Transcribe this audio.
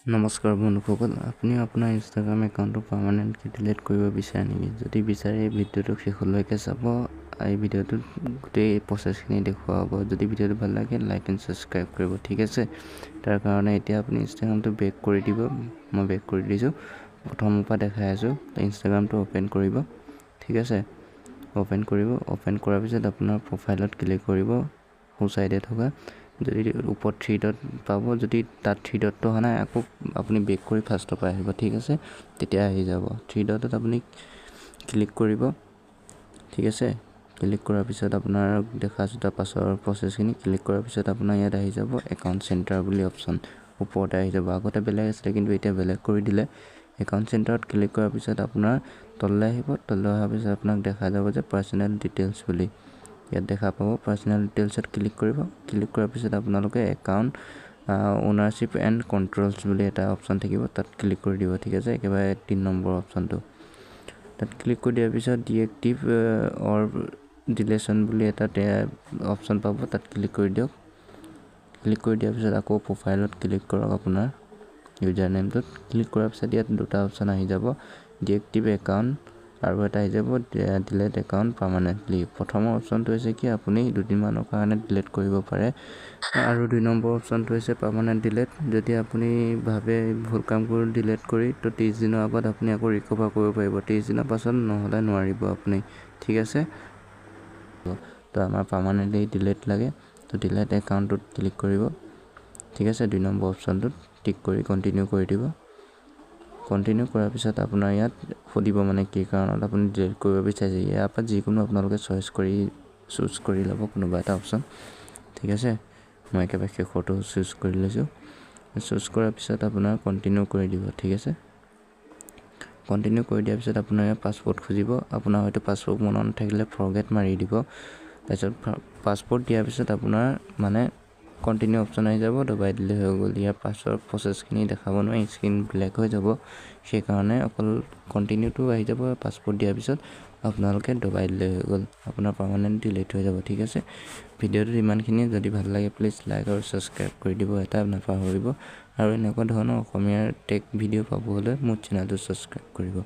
নমস্কাৰ বন্ধুসকল, আপুনি আপোনাৰ ইনষ্টাগ্ৰাম একাউণ্টটো পাৰ্মানেণ্টলি ডিলিট কৰিব বিচাৰে নেকি? যদি বিচাৰে এই ভিডিঅ'টো শেষলৈকে চাব। এই ভিডিঅ'টোত গোটেই প্ৰচেছখিনি দেখুওৱা হ'ব। যদি ভিডিঅ'টো ভাল লাগে লাইক এণ্ড ছাবস্ক্ৰাইব কৰিব, ঠিক আছে? তাৰ কাৰণে এতিয়া আপুনি ইনষ্টাগ্ৰামটো বেক কৰি দিব। মই বেক কৰি দিছোঁ। প্ৰথমৰ পৰা দেখাই আছোঁ। ইনষ্টাগ্ৰামটো অ'পেন কৰিব, ঠিক আছে? অ'পেন কৰিব। অ'পেন কৰাৰ পিছত আপোনাৰ প্ৰফাইলত ক্লিক কৰিব, সোঁ চাইডে থকা। যদি ওপৰত 3 ডট পাব, যদি তাত 3 ডটটো অহা নাই আকৌ আপুনি বেক কৰি ফাৰ্ষ্টৰ পৰা আহিব, ঠিক আছে? তেতিয়া আহি যাব। 3 ডটত আপুনি ক্লিক কৰিব, ঠিক আছে? ক্লিক কৰাৰ পিছত আপোনাৰ দেখাইছোঁ তাৰ পাছৰ প্ৰচেছখিনি। ক্লিক কৰাৰ পিছত আপোনাৰ ইয়াত আহি যাব একাউণ্ট চেণ্টাৰ বুলি অপশ্যন ওপৰতে আহি যাব। আগতে বেলেগ আছিলে কিন্তু এতিয়া বেলেগ কৰি দিলে। একাউণ্ট চেণ্টাৰত ক্লিক কৰাৰ পিছত আপোনাৰ তললৈ আহিব। তললৈ অহাৰ পিছত আপোনাক দেখা যাব যে পাৰ্চনেল ডিটেইলছ বুলি ইয়াত দেখা পাব। পাৰ্চনেল ডিটেইলছত ক্লিক কৰিব। ক্লিক কৰাৰ পিছত আপোনালোকে একাউণ্ট অ'নাৰশ্বিপ এণ্ড কণ্ট্ৰলছ বুলি এটা অপশ্যন থাকিব, তাত ক্লিক কৰি দিব, ঠিক আছে? একেবাৰে 3 নম্বৰ অপশ্যনটো তাত ক্লিক কৰি দিয়াৰ পিছত ডিএক্টিভ অৰ ডিলেশ্যন বুলি এটা অপশ্যন পাব, তাত ক্লিক কৰি দিয়ক। ক্লিক কৰি দিয়াৰ পিছত আকৌ প্ৰফাইলত ক্লিক কৰক। আপোনাৰ ইউজাৰ নেমটোত ক্লিক কৰাৰ পিছত ইয়াত দুটা অপশ্যন আহি যাব, ডিএক্টিভ একাউণ্ট আৰু এটা আহি যাব ডিলেট একাউণ্ট পাৰ্মানেণ্টলি। প্ৰথমৰ অপশ্যনটো হৈছে কি আপুনি 2 দিনমানৰ কাৰণে ডিলেট কৰিব পাৰে, আৰু 2 নম্বৰ অপশ্যনটো হৈছে পাৰ্মানেণ্ট ডিলেট। যদি আপুনি ভাবে ভুল কাম কৰি ডিলেট কৰি, তো 30 দিনৰ আগত আপুনি আকৌ ৰিকভাৰ কৰিব পাৰিব। 30 দিনৰ পাছত নহ'লে নোৱাৰিব আপুনি, ঠিক আছে? তো আমাৰ পাৰ্মানেণ্টলি ডিলেট লাগে, তো ডিলেট একাউণ্টটোত ক্লিক কৰিব, ঠিক আছে? 2 নম্বৰ অপশ্যনটোত টিক কৰি কণ্টিনিউ কৰি দিব। কণ্টিনিউ কৰাৰ পিছত আপোনাৰ ইয়াত সুধিব মানে কি কাৰণত আপুনি ডিলিট কৰিব বিচাৰিছে। ইয়াৰ পৰা যিকোনো আপোনালোকে চুজ কৰি ল'ব কোনোবা এটা অপশ্যন, ঠিক আছে? মই একেবাৰে শেষৰটো চুজ কৰি লৈছোঁ। চুজ কৰাৰ পিছত আপোনাৰ কণ্টিনিউ কৰি দিব, ঠিক আছে? কণ্টিনিউ কৰি দিয়াৰ পিছত আপোনাৰ ইয়াত পাছপৰ্ট খুজিব। আপোনাৰ হয়তো পাছপৰ্ট মনত নাথাকিলে ফৰগেট মাৰি দিব। তাৰপিছত পাছপৰ্ট দিয়াৰ পিছত আপোনাৰ মানে কণ্টিনিউ অপশ্যন আহি যাব, দবাই দিলে হৈ গ'ল। ইয়াৰ পাছৰ প্ৰচেছখিনি দেখাব নোৱাৰি, স্ক্ৰীন ব্লেক হৈ যাব। সেইকাৰণে অকল কণ্টিনিউটো আহি যাব। পাছপৰ্ট দিয়াৰ পিছত আপোনালোকে দবাই দিলে হৈ গ'ল, আপোনাৰ পাৰ্মানেণ্ট ডিলিট হৈ যাব, ঠিক আছে? ভিডিঅ'টোত ইমানখিনিয়ে। যদি ভাল লাগে প্লিজ লাইক আৰু ছাবস্ক্ৰাইব কৰি দিব, এটা নাপাহৰিব। আৰু এনেকুৱা ধৰণৰ অসমীয়াৰ টেক ভিডিঅ' পাবলৈ মোৰ চেনেলটো ছাবস্ক্ৰাইব কৰিব।